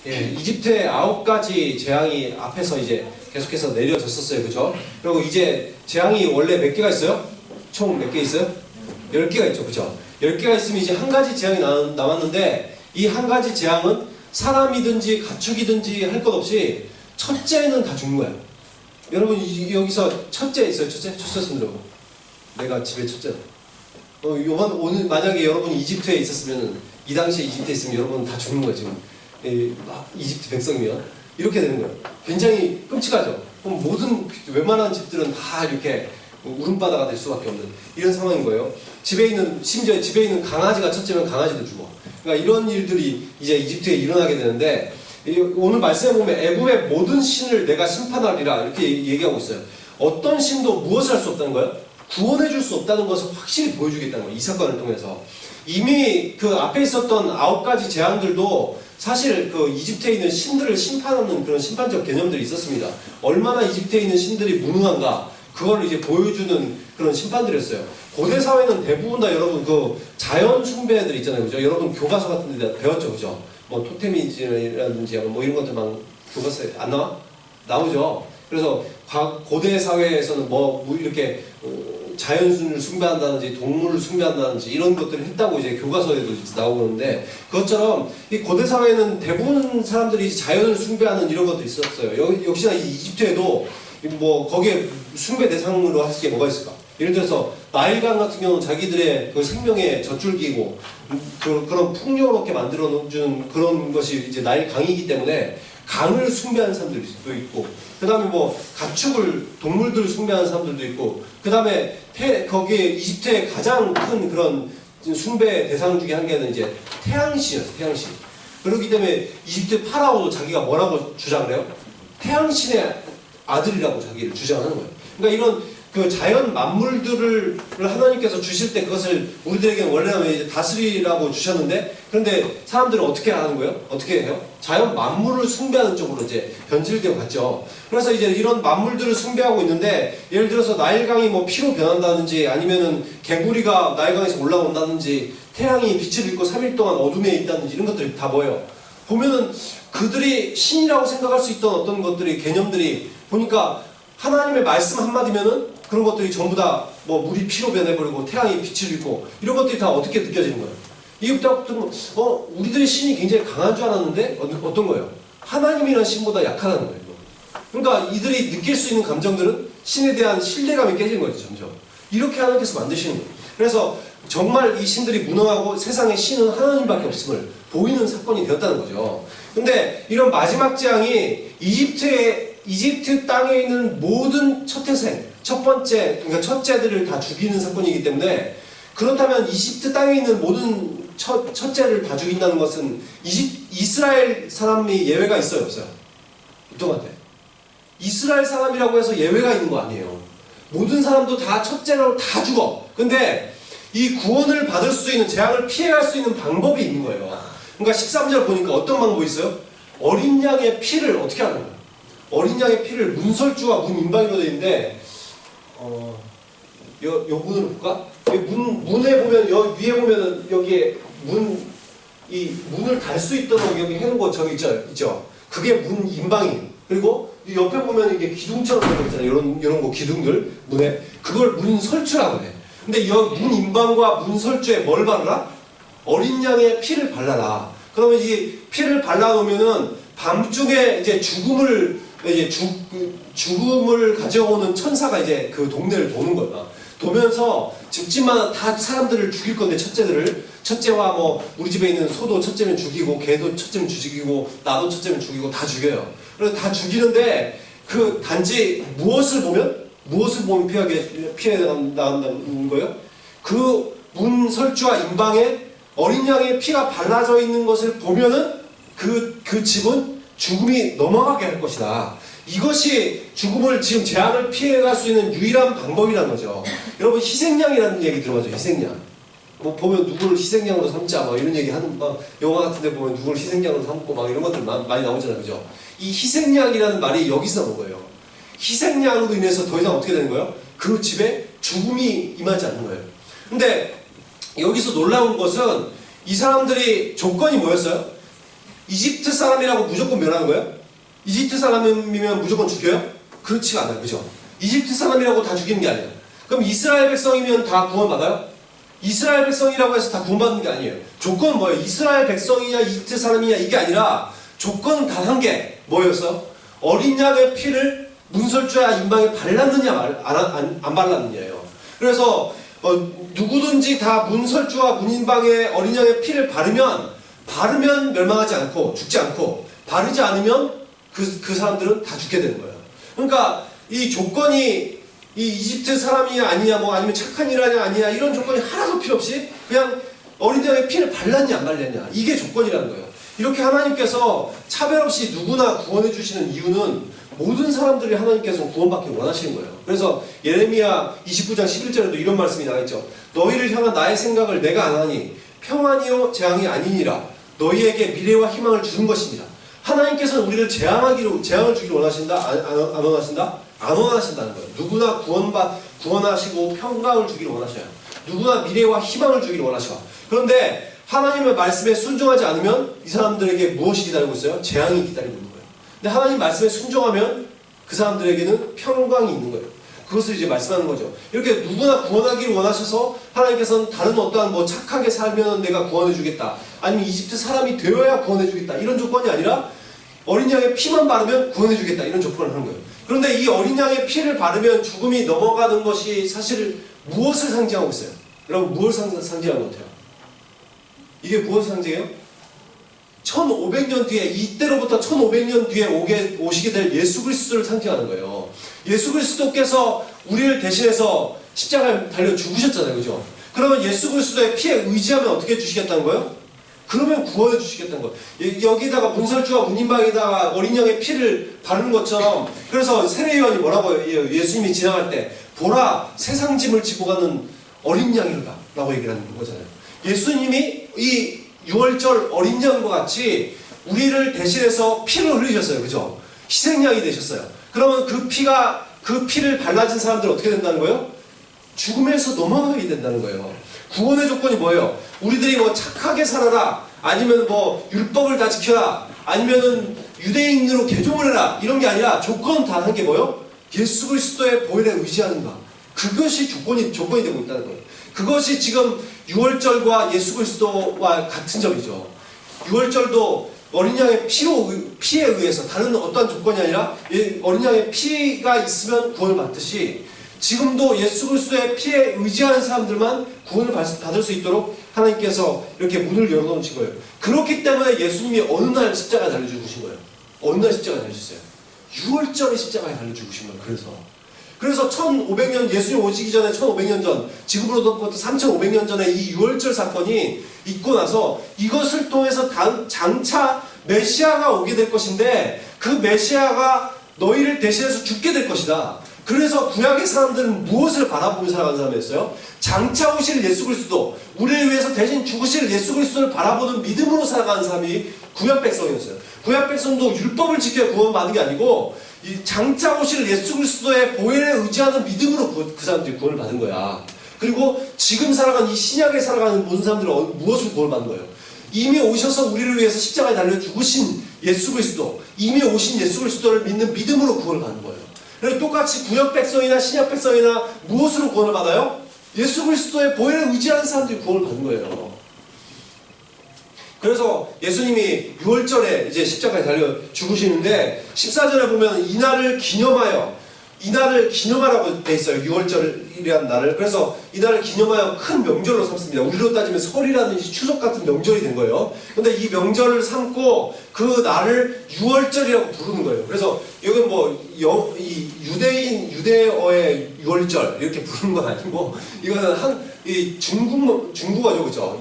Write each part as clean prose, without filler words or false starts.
예, 이집트의 9가지 재앙이 앞에서 이제 계속해서 내려졌었어요. 그죠? 그리고 이제 재앙이 원래 몇 개가 있어요? 총 몇 개 있어요? 10개가 있죠. 그죠? 10개가 있으면 이제 한 가지 재앙이 남았는데, 이 한 가지 재앙은 사람이든지 가축이든지 할 것 없이 첫째는 다 죽는 거예요. 여러분 여기서 첫째 있어요? 첫째? 첫째 손 들어보. 내가 집에 첫째다. 오늘 만약에 여러분이 이집트에 있었으면, 이 당시에 이집트에 있으면 여러분 다 죽는 거예요. 지금 이집트 백성이면 이렇게 되는 거예요. 굉장히 끔찍하죠. 그럼 모든 웬만한 집들은 다 이렇게 울음바다가 될 수밖에 없는 이런 상황인 거예요. 심지어 집에 있는 강아지가 첫째면 강아지도 죽어. 그러니까 이런 일들이 이제 이집트에 일어나게 되는데, 오늘 말씀에 보면 애굽의 모든 신을 내가 심판하리라 이렇게 얘기하고 있어요. 어떤 신도 무엇을 할 수 없다는 거예요? 구원해 줄 수 없다는 것을 확실히 보여주겠다는 거예요. 이 사건을 통해서. 이미 그 앞에 있었던 9가지 재앙들도 사실 그 이집트에 있는 신들을 심판하는 그런 심판적 개념들이 있었습니다. 얼마나 이집트에 있는 신들이 무능한가, 그걸 이제 보여주는 그런 심판들이었어요. 고대 사회는 대부분 다 여러분 그 자연 숭배들 있잖아요. 그죠? 여러분 교과서 같은 데 배웠죠. 그죠? 뭐 토테미즘이라든지 뭐 이런 것들만 교과서에 안 나와? 나오죠. 그래서 고대 사회에서는 뭐 이렇게 자연을 숭배한다든지 동물을 숭배한다든지 이런 것들을 했다고 이제 교과서에도 나오는데, 그것처럼 이 고대 사회는 대부분 사람들이 자연을 숭배하는 이런 것도 있었어요. 역시나 이 이집트에도 뭐 거기에 숭배 대상으로 할 게 뭐가 있을까? 예를 들어서 나일강 같은 경우는 자기들의 그 생명의 젖줄기고 그런 풍요롭게 만들어주는 그런 것이 이제 나일강이기 때문에 강을 숭배하는 사람들도 있고, 그 다음에 뭐 동물들을 숭배하는 사람들도 있고, 그 다음에 거기에 이집트의 가장 큰 그런 숭배 대상 중에 한 개는 이제 태양신이었어요. 태양신. 그렇기 때문에 이집트 파라오도 자기가 뭐라고 주장을 해요? 태양신의 아들이라고 자기를 주장하는 거예요. 그러니까 이런 그 자연 만물들을 하나님께서 주실 때 그것을 우리들에게는 원래는 이제 다스리라고 주셨는데, 그런데 사람들은 어떻게 하는 거예요? 어떻게 해요? 자연 만물을 숭배하는 쪽으로 이제 변질되어 갔죠. 그래서 이제 이런 만물들을 숭배하고 있는데, 예를 들어서 나일강이 뭐 피로 변한다든지, 아니면은 개구리가 나일강에서 올라온다든지, 태양이 빛을 잃고 3일 동안 어둠에 있다든지, 이런 것들이 다 뭐예요? 보면은 그들이 신이라고 생각할 수 있던 어떤 것들이, 개념들이 보니까 하나님의 말씀 한마디면은 그런 것들이 전부 다 뭐 물이 피로 변해버리고 태양이 빛을 잃고 이런 것들이 다 어떻게 느껴지는 거예요? 이것부터 우리들의 신이 굉장히 강한 줄 알았는데 어떤 거예요? 하나님이라는 신보다 약하다는 거예요. 그러니까 이들이 느낄 수 있는 감정들은 신에 대한 신뢰감이 깨지는 거죠. 점점 이렇게 하나님께서 만드시는 거예요. 그래서 정말 이 신들이 무능하고 세상에 신은 하나님밖에 없음을 보이는 사건이 되었다는 거죠. 근데 이런 마지막 재앙이 이집트 땅에 있는 모든 첫 번째, 그러니까 첫째들을 다 죽이는 사건이기 때문에, 그렇다면 이집트 땅에 있는 모든 첫째를 다 죽인다는 것은 이스라엘 사람이 예외가 있어요, 없어요? 어떤 것 같아요? 이스라엘 사람이라고 해서 예외가 있는 거 아니에요. 모든 사람도 다 첫째로 다 죽어. 근데 이 구원을 받을 수 있는, 재앙을 피해갈 수 있는 방법이 있는 거예요. 그러니까 13절 보니까 어떤 방법이 있어요? 어린 양의 피를 어떻게 하는 거예요? 어린 양의 피를 문설주와 문인방이로 되어 있는데, 요 문으로 볼까? 문에 보면, 위에 보면은 여기에 이 문을 달 수 있도록 여기 해놓은 거 저기 있죠? 그게 문인방이에요. 그리고 이 옆에 보면 이게 기둥처럼 되어 있잖아요. 이런 거 기둥들, 문에. 그걸 문설주라고 해. 근데 이 문인방과 문설주에 뭘 바르라? 어린 양의 피를 발라라. 그러면 이 피를 발라놓으면은 밤중에 이제 죽음을 가져오는 천사가 이제 그 동네를 도는 거야. 도면서 집집마다 다 사람들을 죽일 건데, 첫째와 뭐 우리 집에 있는 소도 첫째면 죽이고, 개도 첫째면 죽이고, 나도 첫째면 죽이고, 다 죽여요. 그래서 다 죽이는데, 그 단지 무엇을 보면 피해 나간다는 거예요? 그 문설주와 인방에 어린 양의 피가 발라져 있는 것을 보면은 그 집은 죽음이 넘어가게 할 것이다. 이것이 죽음을, 지금 재앙을 피해갈 수 있는 유일한 방법이라는 거죠. 여러분, 희생양이라는 얘기 들어봤죠? 희생양. 뭐 보면 누구를 희생양으로 삼자 막 이런 얘기 하는, 막 영화 같은 데 보면 누구를 희생양으로 삼고 막 이런 것들 많이 나오잖아요. 그죠? 이 희생양이라는 말이 여기서 나온 거예요. 희생양으로 인해서 더 이상 어떻게 되는 거예요? 그 집에 죽음이 임하지 않는 거예요. 근데 여기서 놀라운 것은 이 사람들이 조건이 뭐였어요? 이집트 사람이라고 무조건 멸하는 거예요? 이집트 사람이면 무조건 죽여요? 그렇지가 않아요. 그죠? 이집트 사람이라고 다 죽이는 게 아니에요. 그럼 이스라엘 백성이면 다 구원받아요? 이스라엘 백성이라고 해서 다 구원받는 게 아니에요. 조건은 뭐예요? 이스라엘 백성이냐 이집트 사람이냐 이게 아니라 조건은 단 한 개. 뭐였어? 어린 양의 피를 문설주야 인방에 발랐느냐 안 발랐느냐예요. 그래서 누구든지 다 문설주와 문인방에 어린 양의 피를 바르면 멸망하지 않고 죽지 않고 바르지 않으면 그 사람들은 다 죽게 되는 거예요. 그러니까 이 조건이 이 이집트 사람이 아니냐 뭐 아니면 착한 일하냐 아니냐 이런 조건이 하나도 필요 없이 그냥 어린 양의 피를 발랐냐 안 발랐냐 이게 조건이라는 거예요. 이렇게 하나님께서 차별 없이 누구나 구원해 주시는 이유는 모든 사람들이 하나님께서 구원받기 원하시는 거예요. 그래서 예레미야 29장 11절에도 이런 말씀이 나와있죠. 너희를 향한 나의 생각을 내가 안 하니 평안이요 재앙이 아니니라. 너희에게 미래와 희망을 주는 것입니다. 하나님께서는 우리를 재앙을 주기를 원하신다? 안 원하신다? 안 원하신다는 거예요. 누구나 구원하시고 평강을 주기를 원하셔요. 누구나 미래와 희망을 주기를 원하셔. 그런데 하나님의 말씀에 순종하지 않으면 이 사람들에게 무엇이 기다리고 있어요? 재앙이 기다리고 있는 거예요. 근데 하나님 말씀에 순종하면 그 사람들에게는 평강이 있는 거예요. 그것을 이제 말씀하는 거죠. 이렇게 누구나 구원하기를 원하셔서 하나님께서는 다른 어떠한 뭐 착하게 살면 내가 구원해 주겠다. 아니면 이집트 사람이 되어야 구원해 주겠다. 이런 조건이 아니라 어린 양의 피만 바르면 구원해 주겠다. 이런 조건을 하는 거예요. 그런데 이 어린 양의 피를 바르면 죽음이 넘어가는 것이 사실 무엇을 상징하고 있어요? 여러분 무엇을 상징하는 것 같아요? 이게 무엇을 상징해요? 1500년 뒤에 이때로부터 1500년 뒤에 오시게 될 예수 그리스도를 상징하는 거예요. 예수 그리스도께서 우리를 대신해서 십자가에 달려 죽으셨잖아요. 그죠? 그러면 예수 그리스도의 피에 의지하면 어떻게 해주시겠다는 거예요? 그러면 구원해 주시겠다는 거예요. 여기다가 문설주와 문인방에다가 어린 양의 피를 바르는 것처럼 그래서 세례요한이 뭐라고 해요? 예수님이 지나갈 때 보라 세상 짐을 지고 가는 어린 양이로다 라고 얘기를 하는 거잖아요. 예수님이 이 6월절 어린 양과 같이 우리를 대신해서 피를 흘리셨어요. 그죠? 희생양이 되셨어요. 그러면 그 피를 발라진 사람들은 어떻게 된다는 거예요? 죽음에서 넘어가게 된다는 거예요. 구원의 조건이 뭐예요? 우리들이 뭐 착하게 살아라, 아니면 뭐 율법을 다 지켜라, 아니면은 유대인으로 개종을 해라, 이런 게 아니라 조건 단 한 게 뭐예요? 예수 그리스도의 보혈에 의지하는가. 그것이 조건이 되고 있다는 거예요. 그것이 지금 6월절과 예수 그리스도와 같은 점이죠. 6월절도 어린 양의 피에 의해서 다른 어떠한 조건이 아니라 어린 양의 피가 있으면 구원을 받듯이 지금도 예수 그리스도의 피에 의지하는 사람들만 구원을 받을 수 있도록 하나님께서 이렇게 문을 열어놓으신 거예요. 그렇기 때문에 예수님이 어느 날 십자가에 달려 죽으신 거예요. 어느 날 십자가에 달려 주셨어요. 6월절에 십자가에 달려 죽으신 거예요. 그래서 1500년 예수님 오시기 전에 1500년 전 지금으로부터 3500년 전에 이 6월절 사건이 있고 나서 이것을 통해서 장차 메시아가 오게 될 것인데 그 메시아가 너희를 대신해서 죽게 될 것이다. 그래서 구약의 사람들은 무엇을 바라보며 살아가는 사람이었어요? 장차 오실 예수 그리스도, 우리를 위해서 대신 죽으실 예수 그리스도를 바라보는 믿음으로 살아가는 사람이 구약 백성이었어요. 구약 백성도 율법을 지켜 구원받는 게 아니고 이 장차 오실 예수 그리스도의 보혈에 의지하는 믿음으로 그 사람들이 구원을 받은 거야. 그리고 지금 살아가는 이 신약에 살아가는 모든 사람들은 무엇을 구원을 받는 거예요? 이미 오셔서 우리를 위해서 십자가에 달려 죽으신 예수 그리스도, 이미 오신 예수 그리스도를 믿는 믿음으로 구원을 받는 거예요. 그래서 똑같이 구약 백성이나 신약 백성이나 무엇으로 구원을 받아요? 예수 그리스도의 보혈에 의지하는 사람들이 구원을 받는 거예요. 그래서 예수님이 6월절에 이제 십자가에 달려 죽으시는데 14절에 보면 이날을 기념하라고 돼 있어요. 6월절이라는 날을. 그래서 이날을 기념하여 큰 명절로 삼습니다. 우리로 따지면 설이라든지 추석 같은 명절이 된 거예요. 근데 이 명절을 삼고 그 날을 6월절이라고 부르는 거예요. 그래서 이건 뭐 유대어의 6월절 이렇게 부르는 건 아니고 이거는 중국어죠, 그죠?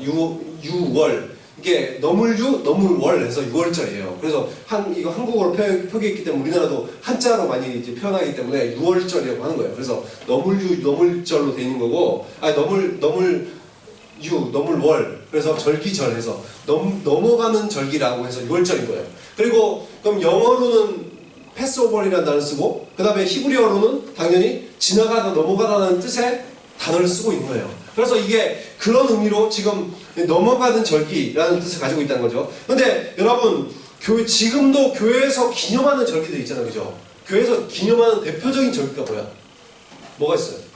6월. 이게 너물월 해서 6월절이에요. 그래서 이거 한국어로 표기했기 때문에 우리나라도 한자로 많이 이제 표현하기 때문에 6월절이라고 하는 거예요. 그래서 너물절로 되어 있는 거고, 너물월. 그래서 절기절 해서 넘어가는 절기라고 해서 6월절인 거예요. 그리고 그럼 영어로는 패스오버이라는 단어를 쓰고, 그 다음에 히브리어로는 당연히 지나가다 넘어가다는 뜻의 단어를 쓰고 있는 거예요. 그래서 이게 그런 의미로 지금 넘어가는 절기라는 뜻을 가지고 있다는 거죠. 근데 여러분 지금도 교회에서 기념하는 절기들 있잖아요, 그죠? 교회에서 기념하는 대표적인 절기가 뭐야? 뭐가 있어요?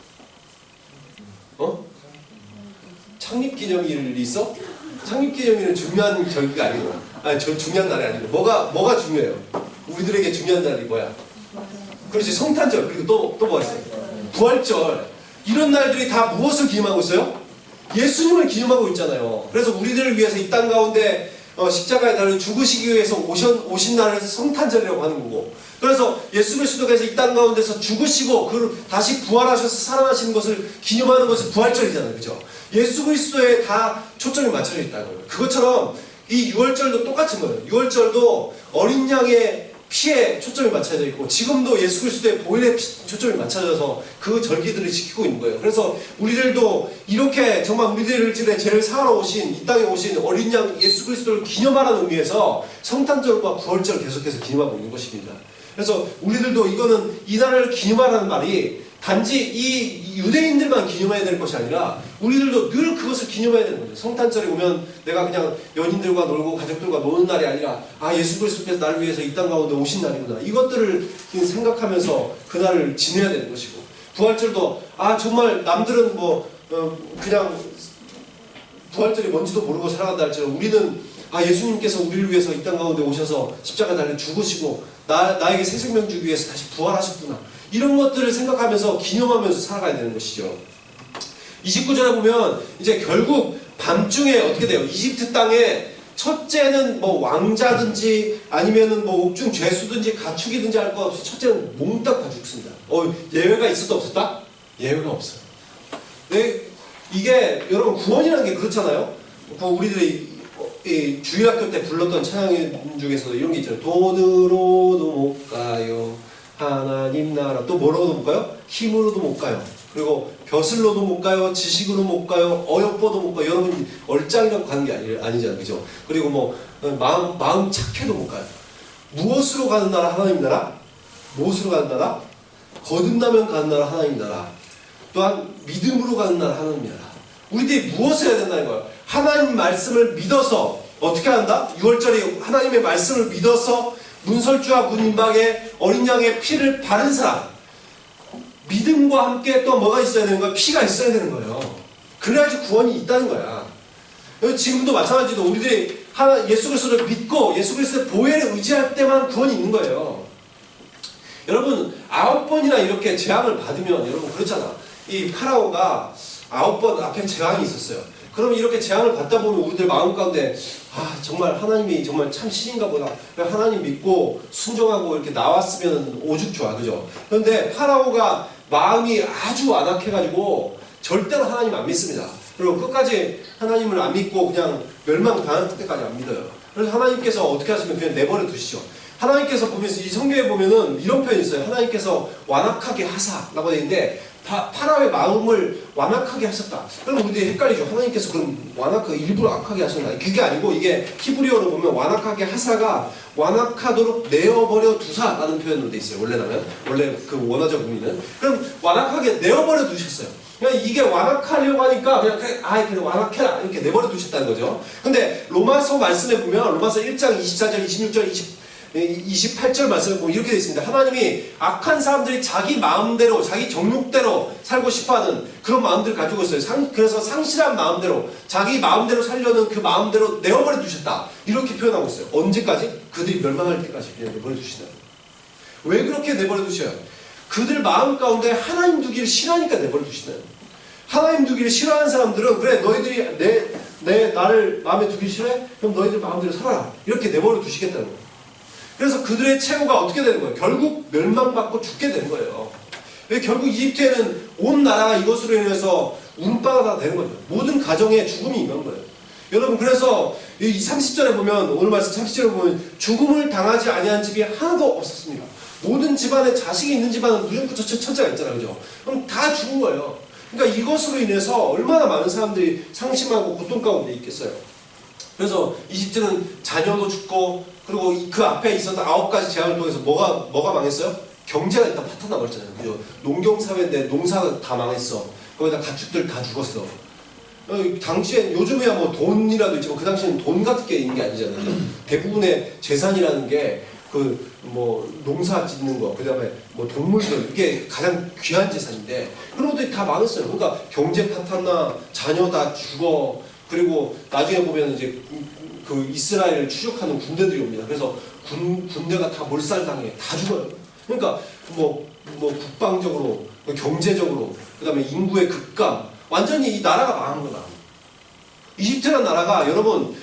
창립기념일이 있어? 창립기념일은 중요한 절기가 아니고, 중요한 날이 아니고, 뭐가 중요해요? 우리들에게 중요한 날이 뭐야? 그렇지, 성탄절. 그리고 또 뭐가 있어요? 부활절. 이런 날들이 다 무엇을 기념하고 있어요? 예수님을 기념하고 있잖아요. 그래서 우리들을 위해서 이 땅 가운데 십자가에 달려 죽으시기 위해서 오신 날을 성탄절이라고 하는 거고, 그래서 예수 그리스도께서 이 땅 가운데서 죽으시고 다시 부활하셔서 살아나시는 것을 기념하는 것이 부활절이잖아요, 그죠? 예수 그리스도에 다 초점이 맞춰져 있다는 거예요. 그것처럼 이 유월절도 똑같은 거예요. 유월절도 어린 양의 피에 초점이 맞춰져 있고, 지금도 예수 그리스도의 보혈에 초점이 맞춰져서 그 절기들을 지키고 있는 거예요. 그래서 우리들도 이렇게 정말 우리들의 죄를 사하러 오신, 이 땅에 오신 어린 양 예수 그리스도를 기념하는 의미에서 성탄절과 부활절을 계속해서 기념하고 있는 것입니다. 그래서 우리들도 이 날을 기념하라는 말이 단지 이 유대인들만 기념해야 될 것이 아니라 우리들도 늘 그것을 기념해야 되는 거죠. 성탄절에 오면 내가 그냥 연인들과 놀고 가족들과 노는 날이 아니라 예수 그리스도께서 나를 위해서 이 땅 가운데 오신 날이구나, 이것들을 생각하면서 그날을 지내야 되는 것이고, 부활절도 정말 남들은 그냥 부활절이 뭔지도 모르고 살아간다 할지라도 우리는 예수님께서 우리를 위해서 이 땅 가운데 오셔서 십자가 달려 죽으시고 나에게 새 생명 주기 위해서 다시 부활하셨구나, 이런 것들을 생각하면서 기념하면서 살아가야 되는 것이죠. 29절에 보면 이제 결국 밤중에 어떻게 돼요? 이집트 땅에 첫째는 왕자든지 아니면은 옥중 죄수든지 가축이든지 할 것 없이 첫째는 몽땅 다 죽습니다. 예외가 있었다 없었다? 예외가 없어요. 네, 이게 여러분 구원이라는 게 그렇잖아요. 우리들이 주일학교 때 불렀던 찬양 중에서도 이런 게 있잖아요. 돈으로도 못 가요, 하나님 나라. 또 뭐로도 못 가요? 힘으로도 못 가요. 그리고 벼슬로도 못 가요, 지식으로 못 가요, 어여뻐도 못 가요. 여러분 얼짱이라고 가는 게 아니잖아요, 그죠? 그리고 마음 착해도 못 가요. 무엇으로 가는 나라? 하나님 나라. 무엇으로 가는 나라? 거듭나면 가는 나라? 하나님 나라. 또한 믿음으로 가는 나라? 하나님 나라. 우리들이 무엇을 해야 된다는 거예요? 하나님 말씀을 믿어서 어떻게 한다? 6월절에 하나님의 말씀을 믿어서 문설주와 문임박에 어린 양의 피를 바른 사람, 믿음과 함께 또 뭐가 있어야 되는 거야? 피가 있어야 되는 거예요. 그래야지 구원이 있다는 거야. 지금도 마찬가지로 우리들이 예수 그리스도를 믿고 예수 그리스도의 보혈에 의지할 때만 구원이 있는 거예요. 여러분 9번이나 이렇게 재앙을 받으면, 여러분 그렇잖아, 이 파라오가 9번 앞에 재앙이 있었어요. 그러면 이렇게 재앙을 받다 보면 우리들 마음 가운데 정말 하나님이 정말 참 신인가 보다, 하나님 믿고 순종하고 이렇게 나왔으면 오죽 좋아, 그죠? 그런데 파라오가 마음이 아주 완악해가지고 절대로 하나님 안 믿습니다. 그리고 끝까지 하나님을 안 믿고 그냥 멸망당할 때까지 안 믿어요. 그래서 하나님께서 어떻게 하시면 그냥 내버려 두시죠. 하나님께서 보면서 이 성경에 보면은 이런 표현이 있어요. 하나님께서 완악하게 하사라고 되어 있는데 파라오의 마음을 완악하게 하셨다. 그럼 우리들이 헷갈리죠. 하나님께서 그럼 완악하게 일부러 악하게 하셨나? 그게 아니고, 이게 히브리어로 보면 완악하게 하사가 완악하도록 내어버려 두사라는 표현으로 돼 있어요. 원래 그 원어적 의미는. 그럼 완악하게 내어버려 두셨어요. 그러니까 이게 완악하려고 하니까 그냥 완악해라 이렇게 내버려 두셨다는 거죠. 근데 로마서 말씀에 보면 로마서 1장 24절, 26절, 28절 말씀에 보면 이렇게 되어 있습니다. 하나님이 악한 사람들이 자기 마음대로, 자기 정욕대로 살고 싶어하는 그런 마음들을 가지고 있어요. 그래서 상실한 마음대로, 자기 마음대로 살려는 그 마음대로 내어버려 두셨다, 이렇게 표현하고 있어요. 언제까지? 그들이 멸망할 때까지 그냥 내버려 두시다. 왜 그렇게 내버려 두셔요? 그들 마음 가운데 하나님 두기를 싫어하니까 내버려 두시나요? 하나님 두기를 싫어하는 사람들은, 그래 너희들이 나를 마음에 두기 싫어해? 그럼 너희들 마음대로 살아라, 이렇게 내버려 두시겠다는 거예요. 그래서 그들의 최후가 어떻게 되는 거예요? 결국 멸망받고 죽게 되는 거예요. 결국 이집트에는 온 나라가 이것으로 인해서 운바가 다 되는 거죠. 모든 가정에 죽음이 임한 거예요. 여러분, 그래서 이 30절에 보면, 오늘 말씀 30절에 보면 죽음을 당하지 아니한 집이 하나도 없었습니다. 모든 집안에 자식이 있는 집안은 무조건 천재가 있잖아요, 그죠? 그럼 다 죽은 거예요. 그러니까 이것으로 인해서 얼마나 많은 사람들이 상심하고 고통 가운데 있겠어요. 그래서 이집트는 자녀도 죽고, 그리고 그 앞에 있었던 9가지 재앙을 통해서 뭐가 망했어요? 경제가 일단 파탄나버렸잖아요, 그죠? 농경사회인데 농사가 다 망했어. 거기다 가축들 다 죽었어. 당시엔 요즘에야 뭐 돈이라도 있지만 그 당시에는 돈 같은 게 있는 게 아니잖아요. 대부분의 재산이라는 게 그 뭐 농사 짓는 거, 그다음에 뭐 동물들, 이게 가장 귀한 재산인데 그런 것들이 다 망했어요. 그러니까 경제 파탄나 자녀 다 죽어. 그리고 나중에 보면 이제 그 이스라엘을 추적하는 군대들이 옵니다. 그래서 군대가 다 몰살당해, 다 죽어요. 그러니까 뭐 국방적으로, 경제적으로, 그다음에 인구의 급감, 완전히 이 나라가 망한 거다. 이집트라는 나라가 여러분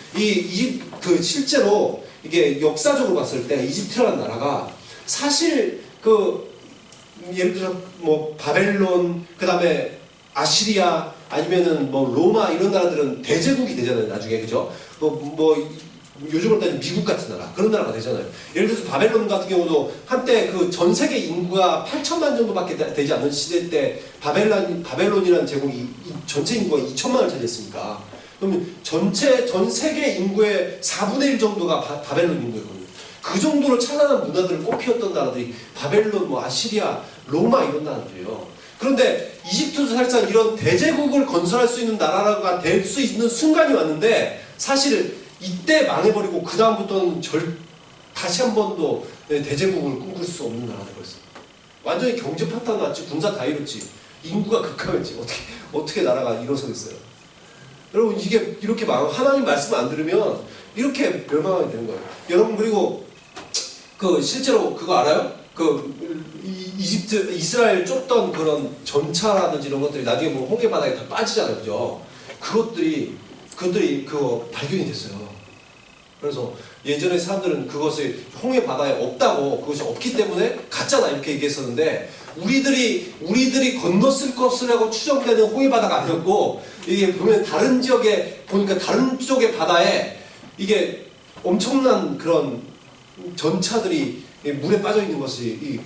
그 실제로 이게 역사적으로 봤을 때 이집트라는 나라가 사실 그 예를 들어 뭐 바벨론, 그다음에 아시리아, 아니면은 뭐 로마 이런 나라들은 대제국이 되잖아요, 나중에. 그죠? 뭐 요즘으로 따지면 미국 같은 나라, 그런 나라가 되잖아요. 예를 들어서 바벨론 같은 경우도 한때 그 전 세계 인구가 8천만 정도밖에 되지 않는 시대 때 바벨론이라는 제국이 전체 인구가 2천만을 차지했으니까, 그러면 전 세계 인구의 4분의 1 정도가 바벨론 인구거든요. 그 정도로 찬란한 문화들을 꽃피웠던 나라들이 바벨론, 뭐 아시리아, 로마 이런 나라들이에요. 그런데 이집트도 사실상 이런 대제국을 건설할 수 있는 나라가 될 수 있는 순간이 왔는데, 사실 이때 망해버리고 그 다음부터는 다시 한 번도 대제국을 꿈꿀 수 없는 나라가 되었어요. 완전히 경제 파탄 났지, 군사 다 잃었지, 인구가 급감했지. 어떻게 나라가 일어서겠어요? 여러분, 이게 이렇게 하나님 말씀을 안 들으면 이렇게 멸망하게 되는 거예요. 여러분, 그리고 그 실제로 그거 알아요? 이스라엘 쫓던 그런 전차라든지 이런 것들이 나중에 보면 홍해 바다에 다 빠지잖아요, 그죠? 그것들이 그거 발견이 됐어요. 그래서 예전에 사람들은 그것이 홍해 바다에 없다고, 그것이 없기 때문에 가짜다 이렇게 얘기했었는데, 우리들이 건넜을 것이라고 추정되는 홍해 바다가 아니었고, 이게 보면 다른 지역에 보니까 다른 쪽의 바다에 이게 엄청난 그런 전차들이 물에 빠져 있는 것이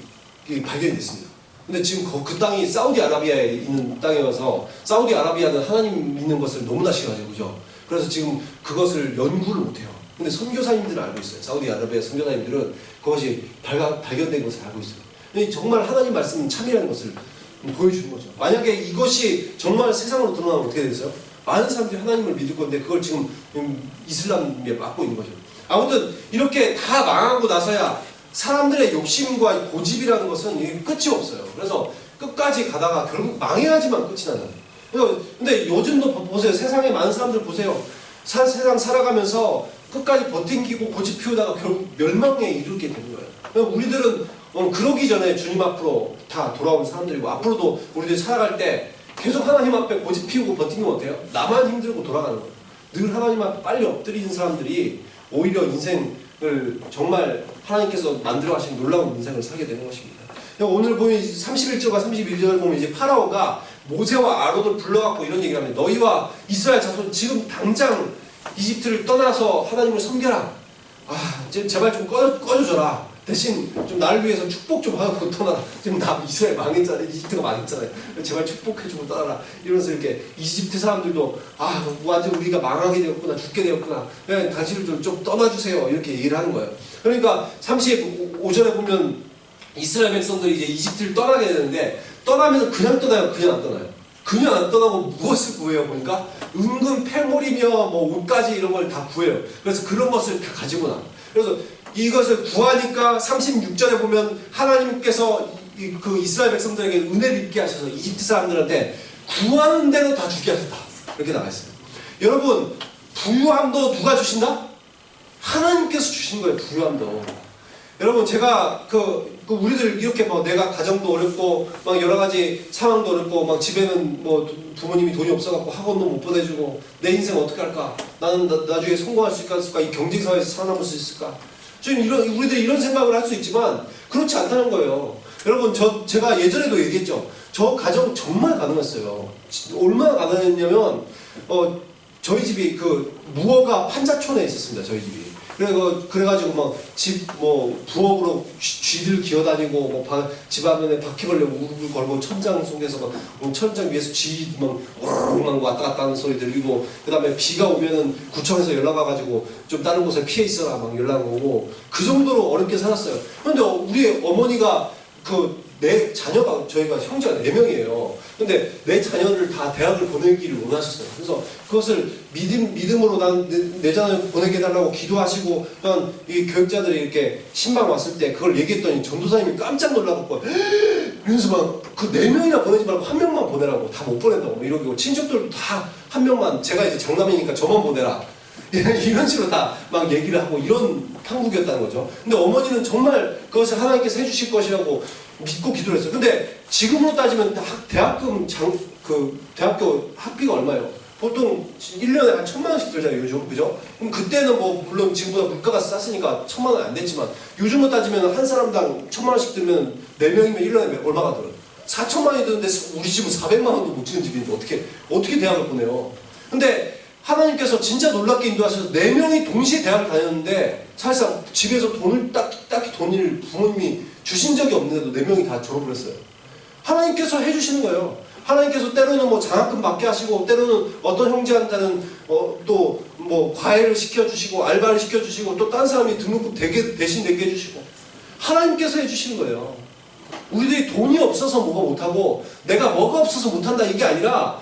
발견이 됐습니다. 근데 지금 그 땅이 사우디아라비아에 있는 땅에 와서, 사우디아라비아는 하나님 믿는 것을 너무나 싫어하죠, 그죠? 그래서 지금 그것을 연구를 못해요. 근데 선교사님들은 알고 있어요. 사우디아라비아 선교사님들은 그것이 발견된 것을 알고 있어요. 근데 정말 하나님 말씀은 참이라는 것을 보여주는 거죠. 만약에 이것이 정말 세상으로 드러나면 어떻게 되겠어요? 많은 사람들이 하나님을 믿을 건데 그걸 지금 이슬람에 맡고 있는 거죠. 아무튼 이렇게 다 망하고 나서야 사람들의 욕심과 고집이라는 것은 끝이 없어요. 그래서 끝까지 가다가 결국 망해야지만 끝이 나요. 근데 요즘도 보세요. 세상에 많은 사람들 보세요. 세상 살아가면서 끝까지 버팅기고 고집 피우다가 결국 멸망에 이르게 되는 거예요. 우리들은 그러기 전에 주님 앞으로 다 돌아온 사람들이고, 앞으로도 우리들 살아갈 때 계속 하나님 앞에 고집 피우고 버티면 어때요? 나만 힘들고 돌아가는 거예요. 늘 하나님 앞에 빨리 엎드리는 사람들이 오히려 인생을 정말 하나님께서 만들어 가신 놀라운 인생을 살게 되는 것입니다. 오늘 보면 31절과 32절을 보면 이제 파라오가 모세와 아론을 불러갖고 이런 얘기를 합니다. 너희와 이스라엘 자손 지금 당장 이집트를 떠나서 하나님을 섬겨라. 제발 좀 꺼져줘라. 대신 좀 나를 위해서 축복 좀 하고 떠나라. 지금 나 이스라엘 망했잖아요. 이집트가 망했잖아요. 제발 축복해주고 떠나라. 이러면서 이렇게 이집트 사람들도 완전 우리가 망하게 되었구나, 죽게 되었구나. 당신을 좀 떠나주세요. 이렇게 얘기를 하는 거예요. 그러니까 35절에 보면 이스라엘 백성들이 이제 이집트를 떠나게 되는데, 떠나면서 그냥 떠나요? 그냥 안 떠나요? 그냥 안 떠나고 무엇을 구해요? 보니까 은근 패물이며 뭐 옷까지 이런 걸 다 구해요. 그래서 그런 것을 다 가지고 나. 그래서 이것을 구하니까 36절에 보면 하나님께서 그 이스라엘 백성들에게 은혜를 입게 하셔서 이집트 사람들한테 구하는 대로 다 주게 하셨다. 이렇게 나와 있어요. 여러분, 부유함도 누가 주신다? 하나님께서 주신 거예요. 부유함도. 여러분, 제가 우리들 이렇게 뭐 내가 가정도 어렵고 막 여러 가지 상황도 어렵고 막 집에는 뭐 부모님이 돈이 없어갖고 학원도 못 보내주고 내 인생 어떻게 할까? 나는 나중에 성공할 수 있을까? 이 경쟁사회에서 살아남을 수 있을까? 지금 우리들이 이런 생각을 할 수 있지만 그렇지 않다는 거예요. 여러분, 제가 예전에도 얘기했죠. 저 가정 정말 가난했어요. 얼마나 가난했냐면 저희 집이 무허가 판자촌에 있었습니다. 저희 집이. 그래가지고 막 부엌으로 쥐들 기어다니고 집 앞면에 바퀴벌레 우르르 걸고 천장 속에서 막 천장 위에서 쥐 막 우르르 왔다 갔다 하는 소리 들리고, 그 다음에 비가 오면은 구청에서 연락 와가지고 좀 다른 곳에 피해 있어라 막 연락 오고, 그 정도로 어렵게 살았어요. 그런데 우리 어머니가 내 자녀가, 저희가 형제가 4명이에요. 근데 내 자녀를 다 대학을 보내기를 원하셨어요. 그래서 그것을 믿음으로 내 자녀 보내게 해달라고 기도하시고, 또한 이 교육자들이 이렇게 신방 왔을 때 그걸 얘기했더니 전도사님이 깜짝 놀라갖고, 이러면서 막 그 4명이나 보내지 말고 1명만 보내라고, 다 못 보낸다고 뭐 이러고, 친척들도 다 1명만, 제가 이제 장남이니까 저만 보내라. 이런 식으로 다 막 얘기를 하고 이런 판국이었다는 거죠. 근데 어머니는 정말 그것을 하나님께서 해주실 것이라고 믿고 기도를 했어요. 근데 지금으로 따지면 대학교 학비가 얼마예요? 보통 1년에 한 1,000만 원씩 들잖아요, 요즘. 그죠? 그럼 그때는 뭐, 물론 지금보다 물가가 쌌으니까 1,000만 원 안 됐지만, 요즘으로 따지면 한 사람당 1,000만 원씩 들면 4명이면 1년에 얼마가 들어요? 4천만 원이 드는데 우리 집은 400만 원도 못 주는 집인데 어떻게 대학을 보내요? 근데 하나님께서 진짜 놀랍게 인도하셔서 4명이 동시에 대학을 다녔는데, 사실상 집에서 돈을 딱히 돈을 부모님이 주신 적이 없는데도 4명이 다 졸업을 했어요. 하나님께서 해주시는 거예요. 하나님께서 때로는 뭐 장학금 받게 하시고, 때로는 어떤 형제한테는 또 뭐 과외를 시켜주시고, 알바를 시켜주시고, 또 딴 사람이 등록금 대신 내게 해주시고, 하나님께서 해주시는 거예요. 우리들이 돈이 없어서 뭐가 못하고, 내가 뭐가 없어서 못한다 이게 아니라,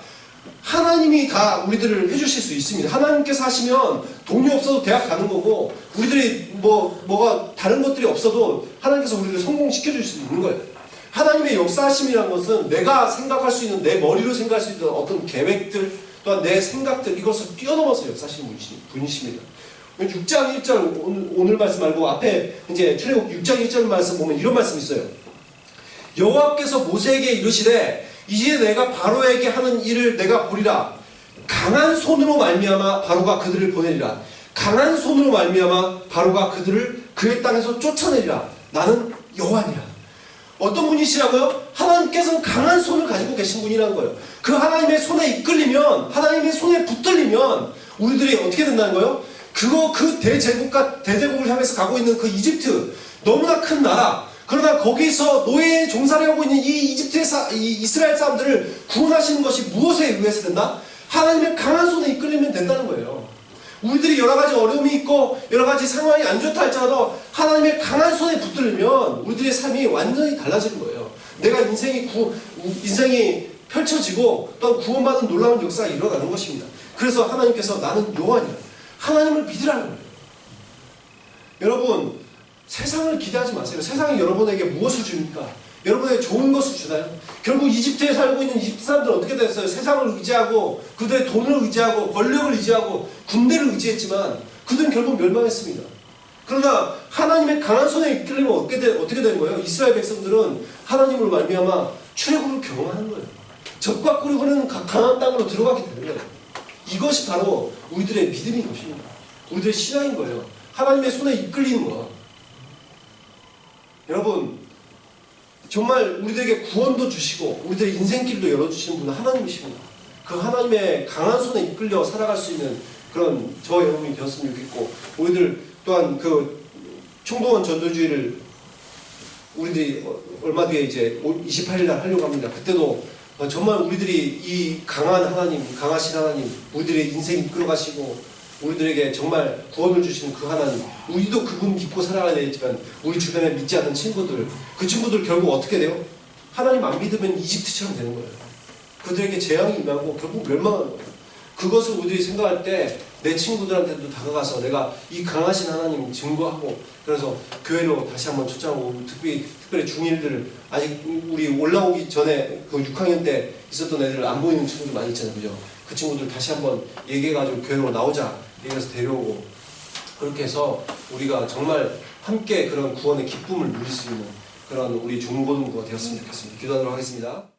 하나님이 다 우리들을 해주실 수 있습니다. 하나님께서 하시면 돈이 없어도 대학 가는 거고, 우리들이 뭐가 다른 것들이 없어도 하나님께서 우리를 성공시켜줄 수 있는 거예요. 하나님의 역사하심이라는 것은 내가 생각할 수 있는, 내 머리로 생각할 수 있는 어떤 계획들, 또한 내 생각들, 이것을 뛰어넘어서 역사하시는 분이십니다. 6장 1절 오늘 말씀 말고 앞에 이제 출애굽 6장 1절 말씀 보면 이런 말씀이 있어요. 여호와께서 모세에게 이르시되 이제 내가 바로에게 하는 일을 내가 보리라. 강한 손으로 말미암아 바로가 그들을 보내리라. 강한 손으로 말미암아 바로가 그들을 그의 땅에서 쫓아내리라. 나는 여호와니라. 어떤 분이시라고요? 하나님께서는 강한 손을 가지고 계신 분이라는 거예요. 그 하나님의 손에 이끌리면, 하나님의 손에 붙들리면 우리들이 어떻게 된다는 거예요? 그 대제국을 향해서 가고 있는 그 이집트, 너무나 큰 나라, 그러나 거기서 노예의 종살이 하고 있는 이 이스라엘 사람들을 구원하시는 것이 무엇에 의해서 된다? 하나님의 강한 손에 이끌리면 된다는 거예요. 우리들이 여러 가지 어려움이 있고 여러 가지 상황이 안 좋다 할지라도 하나님의 강한 손에 붙들면 우리들의 삶이 완전히 달라지는 거예요. 내가 인생이 펼쳐지고 또 구원받은 놀라운 역사가 일어나는 것입니다. 그래서 하나님께서 나는 여호와니라. 하나님을 믿으라는 거예요. 여러분, 세상을 기대하지 마세요. 세상이 여러분에게 무엇을 줍니까? 여러분에게 좋은 것을 주나요? 결국 이집트에 살고 있는 이집트 사람들은 어떻게 됐어요? 세상을 의지하고 그들의 돈을 의지하고 권력을 의지하고 군대를 의지했지만 그들은 결국 멸망했습니다. 그러나 하나님의 강한 손에 이끌리면 어떻게 되는 거예요? 이스라엘 백성들은 하나님으로 말미암아 출애굽을 경험하는 거예요. 적과 꿀이 흐르는 강한 땅으로 들어가게 되는 거예요. 이것이 바로 우리들의 믿음인 것입니다. 우리들의 신앙인 거예요. 하나님의 손에 이끌리는 것. 여러분, 정말 우리들에게 구원도 주시고 우리들의 인생길도 열어주시는 분은 하나님이십니다. 그 하나님의 강한 손에 이끌려 살아갈 수 있는 그런 저 여러분이 되었으면 좋겠고, 우리들 또한 그 총동원 전도주의를 우리들이 얼마 뒤에 이제 28일 날 하려고 합니다. 그때도 정말 우리들이 이 강하신 하나님, 우리들의 인생 이끌어가시고 우리들에게 정말 구원을 주시는 그 하나님, 우리도 그분 믿고 살아가야 되겠지만 우리 주변에 믿지 않는 친구들, 그 친구들 결국 어떻게 돼요? 하나님 안 믿으면 이집트처럼 되는 거예요. 그들에게 재앙이 임하고 결국 멸망하는 거예요. 그것을 우리들이 생각할 때 내 친구들한테도 다가가서 내가 이 강하신 하나님 증거하고, 그래서 교회로 다시 한번 초청하고, 특별히 중1들, 아직 우리 올라오기 전에 그 6학년 때 있었던 애들 안 보이는 친구들 많이 있잖아요. 그죠? 그 친구들 다시 한번 얘기해가지고 교회로 나오자 얘기해서 데려오고, 그렇게 해서 우리가 정말 함께 그런 구원의 기쁨을 누릴 수 있는 그런 우리 중고등부가 되었으면 좋겠습니다. 기도하도록 하겠습니다.